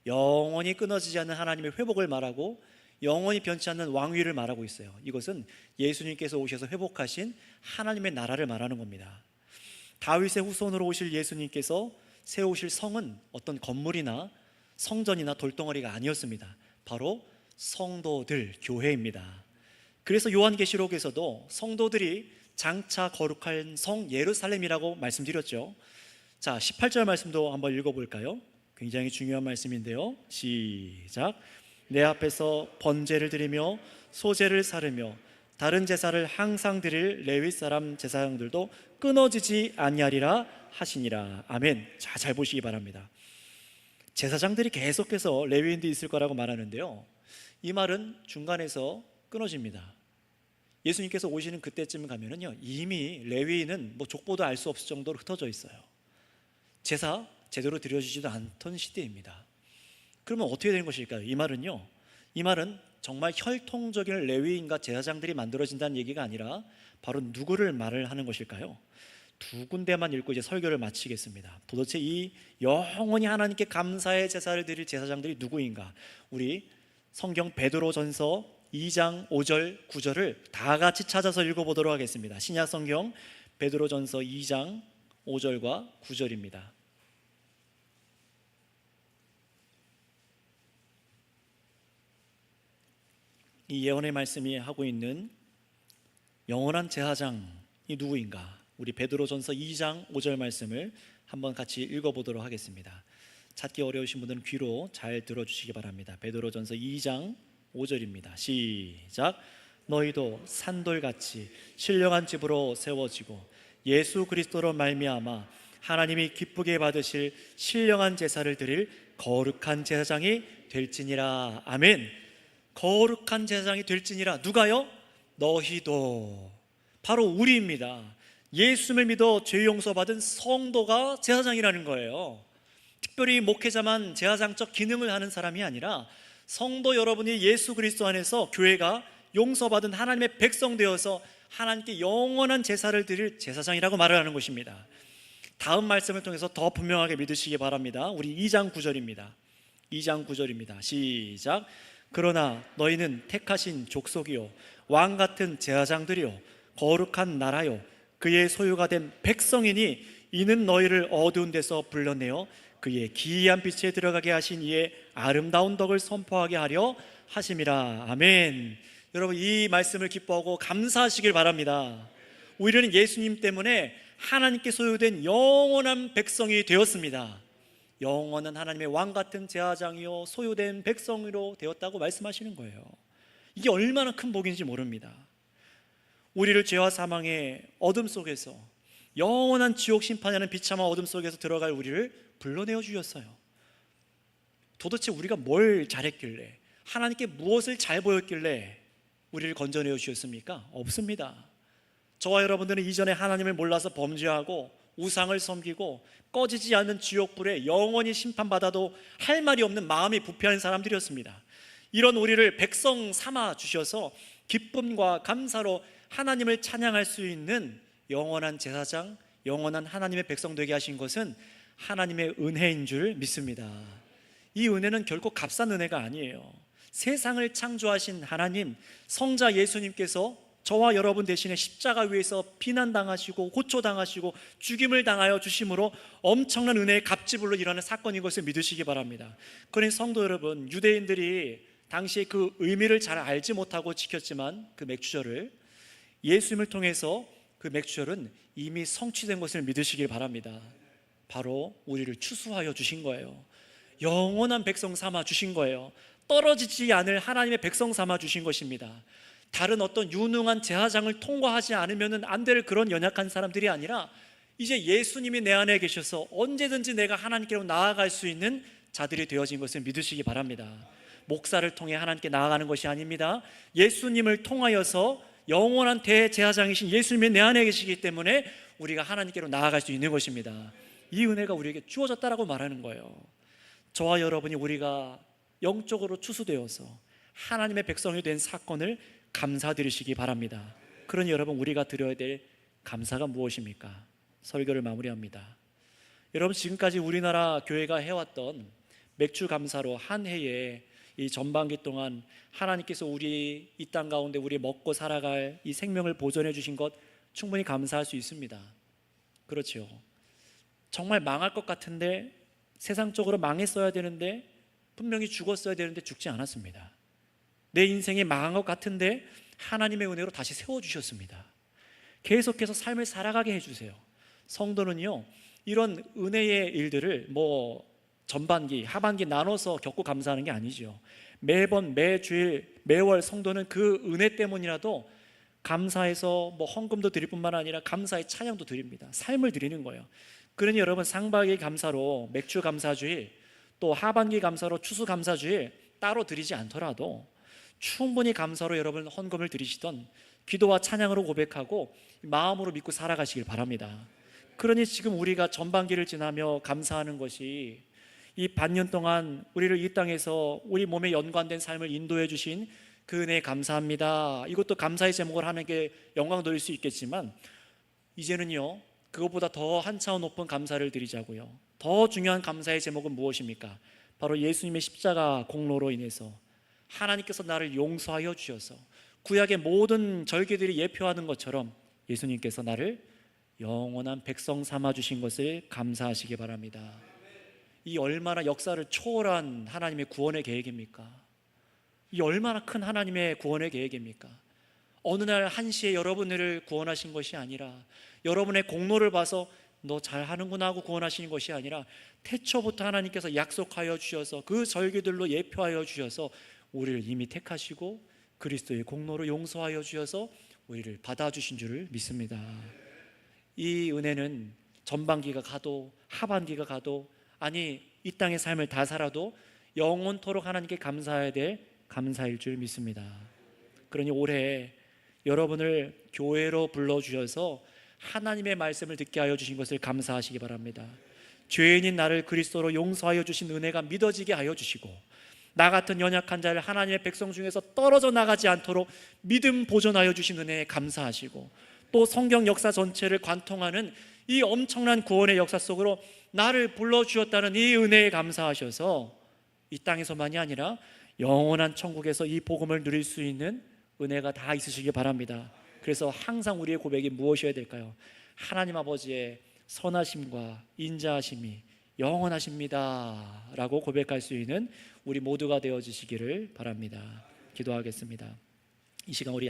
영원히 끊어지지 않는 하나님의 회복을 말하고 영원히 변치 않는 왕위를 말하고 있어요. 이것은 예수님께서 오셔서 회복하신 하나님의 나라를 말하는 겁니다. 다윗의 후손으로 오실 예수님께서 세우실 성은 어떤 건물이나 성전이나 돌덩어리가 아니었습니다. 바로 성도들, 교회입니다. 그래서 요한계시록에서도 성도들이 장차 거룩한 성 예루살렘이라고 말씀드렸죠. 자, 18절 말씀도 한번 읽어볼까요? 굉장히 중요한 말씀인데요. 시작. 내 앞에서 번제를 드리며 소제를 사르며 다른 제사를 항상 드릴 레위 사람 제사장들도 끊어지지 아니하리라 하시니라. 아멘. 자, 잘 보시기 바랍니다. 제사장들이 계속해서 레위인도 있을 거라고 말하는데요, 이 말은 중간에서 끊어집니다. 예수님께서 오시는 그때쯤 가면은요, 이미 레위인은 족보도 알 수 없을 정도로 흩어져 있어요. 제사 제대로 드려지지도 않던 시대입니다. 그러면 어떻게 되는 것일까요? 이 말은 정말 혈통적인 레위인과 제사장들이 만들어진다는 얘기가 아니라 바로 누구를 말을 하는 것일까요? 두 군데만 읽고 이제 설교를 마치겠습니다. 도대체 이 영원히 하나님께 감사의 제사를 드릴 제사장들이 누구인가? 우리 성경 베드로전서 2장 5절 9절을 다 같이 찾아서 읽어보도록 하겠습니다. 신약 성경 베드로전서 2장 5절과 9절입니다. 이 예언의 말씀이 하고 있는 영원한 제사장이 누구인가? 우리 베드로전서 2장 5절 말씀을 한번 같이 읽어보도록 하겠습니다. 찾기 어려우신 분들은 귀로 잘 들어주시기 바랍니다. 베드로전서 2장 5절입니다. 시작. 너희도 산돌같이 신령한 집으로 세워지고 예수 그리스도로 말미암아 하나님이 기쁘게 받으실 신령한 제사를 드릴 거룩한 제사장이 될지니라. 아멘. 거룩한 제사장이 될지니라. 누가요? 너희도. 바로 우리입니다. 예수를 믿어 죄 용서받은 성도가 제사장이라는 거예요. 특별히 목회자만 제사장적 기능을 하는 사람이 아니라 성도 여러분이 예수 그리스도 안에서 교회가 용서받은 하나님의 백성 되어서 하나님께 영원한 제사를 드릴 제사장이라고 말을 하는 것입니다. 다음 말씀을 통해서 더 분명하게 믿으시기 바랍니다. 우리 2장 9절입니다. 2장 9절입니다. 시작. 그러나 너희는 택하신 족속이요 왕 같은 제사장들이요 거룩한 나라요 그의 소유가 된 백성이니 이는 너희를 어두운 데서 불러내어 그의 기이한 빛에 들어가게 하신 이의 아름다운 덕을 선포하게 하려 하심이라. 아멘. 여러분, 이 말씀을 기뻐하고 감사하시길 바랍니다. 우리는 예수님 때문에 하나님께 소유된 영원한 백성이 되었습니다. 영원한 하나님의 왕 같은 제사장이요 소유된 백성으로 되었다고 말씀하시는 거예요. 이게 얼마나 큰 복인지 모릅니다. 우리를 죄와 사망의 어둠 속에서 영원한 지옥 심판하는 비참한 어둠 속에서 들어갈 우리를 불러내어 주셨어요. 도대체 우리가 뭘 잘했길래, 하나님께 무엇을 잘 보였길래 우리를 건져내어 주셨습니까? 없습니다. 저와 여러분들은 이전에 하나님을 몰라서 범죄하고 우상을 섬기고 꺼지지 않는 지옥불에 영원히 심판받아도 할 말이 없는 마음이 부패한 사람들이었습니다. 이런 우리를 백성 삼아 주셔서 기쁨과 감사로 하나님을 찬양할 수 있는 영원한 제사장, 영원한 하나님의 백성 되게 하신 것은 하나님의 은혜인 줄 믿습니다. 이 은혜는 결코 값싼 은혜가 아니에요. 세상을 창조하신 하나님, 성자 예수님께서 저와 여러분 대신에 십자가 위에서 비난당하시고 고초당하시고 죽임을 당하여 주심으로 엄청난 은혜의 값지불로 일어나는 사건인 것을 믿으시기 바랍니다. 그러니 성도 여러분, 유대인들이 당시에 그 의미를 잘 알지 못하고 지켰지만 그 맥주절을, 예수님을 통해서 그 맥주절은 이미 성취된 것을 믿으시길 바랍니다. 바로 우리를 추수하여 주신 거예요. 영원한 백성 삼아 주신 거예요. 떨어지지 않을 하나님의 백성 삼아 주신 것입니다. 다른 어떤 유능한 제사장을 통과하지 않으면 안 될 그런 연약한 사람들이 아니라 이제 예수님이 내 안에 계셔서 언제든지 내가 하나님께로 나아갈 수 있는 자들이 되어진 것을 믿으시기 바랍니다. 목사를 통해 하나님께 나아가는 것이 아닙니다. 예수님을 통하여서 영원한 대제사장이신 예수님이 내 안에 계시기 때문에 우리가 하나님께로 나아갈 수 있는 것입니다. 이 은혜가 우리에게 주어졌다라고 말하는 거예요. 저와 여러분이 우리가 영적으로 추수되어서 하나님의 백성이 된 사건을 감사드리시기 바랍니다. 그러니 여러분, 우리가 드려야 될 감사가 무엇입니까? 설교를 마무리합니다. 여러분, 지금까지 우리나라 교회가 해왔던 맥주 감사로 한 해에 이 전반기 동안 하나님께서 우리 이 땅 가운데 우리 먹고 살아갈 이 생명을 보존해 주신 것 충분히 감사할 수 있습니다. 그렇죠. 정말 망할 것 같은데, 세상적으로 망했어야 되는데, 분명히 죽었어야 되는데 죽지 않았습니다. 내 인생이 망한 것 같은데 하나님의 은혜로 다시 세워주셨습니다. 계속해서 삶을 살아가게 해주세요. 성도는요, 이런 은혜의 일들을 전반기, 하반기 나눠서 겪고 감사하는 게 아니죠. 매번, 매주일, 매월 성도는 그 은혜 때문이라도 감사해서 헌금도 드릴 뿐만 아니라 감사의 찬양도 드립니다. 삶을 드리는 거예요. 그러니 여러분, 상반기 감사로 맥주 감사주일, 또 하반기 감사로 추수 감사주일 따로 드리지 않더라도 충분히 감사로 여러분 헌금을 드리시던 기도와 찬양으로 고백하고 마음으로 믿고 살아가시길 바랍니다. 그러니 지금 우리가 전반기를 지나며 감사하는 것이 이 반년 동안 우리를 이 땅에서 우리 몸에 연관된 삶을 인도해 주신 그 은혜에 감사합니다. 이것도 감사의 제목을 하나님께 영광 돌릴 수 있겠지만, 이제는요, 그것보다 더 한 차원 높은 감사를 드리자고요. 더 중요한 감사의 제목은 무엇입니까? 바로 예수님의 십자가 공로로 인해서 하나님께서 나를 용서하여 주셔서 구약의 모든 절기들이 예표하는 것처럼 예수님께서 나를 영원한 백성 삼아 주신 것을 감사하시기 바랍니다. 이 얼마나 역사를 초월한 하나님의 구원의 계획입니까? 이 얼마나 큰 하나님의 구원의 계획입니까? 어느 날 한시에 여러분을 구원하신 것이 아니라, 여러분의 공로를 봐서 너 잘하는구나 하고 구원하시는 것이 아니라, 태초부터 하나님께서 약속하여 주셔서 그 절기들로 예표하여 주셔서 우리를 이미 택하시고 그리스도의 공로로 용서하여 주셔서 우리를 받아주신 줄을 믿습니다. 이 은혜는 전반기가 가도 하반기가 가도, 아니 이 땅의 삶을 다 살아도 영원토록 하나님께 감사해야 될 감사일 줄 믿습니다. 그러니 올해 여러분을 교회로 불러주셔서 하나님의 말씀을 듣게 하여 주신 것을 감사하시기 바랍니다. 죄인인 나를 그리스도로 용서하여 주신 은혜가 믿어지게 하여 주시고, 나 같은 연약한 자를 하나님의 백성 중에서 떨어져 나가지 않도록 믿음 보존하여 주신 은혜에 감사하시고, 또 성경 역사 전체를 관통하는 이 엄청난 구원의 역사 속으로 나를 불러주셨다는 이 은혜에 감사하셔서 이 땅에서만이 아니라 영원한 천국에서 이 복음을 누릴 수 있는 은혜가 다 있으시기 바랍니다. 그래서 항상 우리의 고백이 무엇이어야 될까요? 하나님 아버지의 선하심과 인자하심이 영원하십니다 라고 고백할 수 있는 우리 모두가 되어주시기를 바랍니다. 기도하겠습니다. 이 시간 우리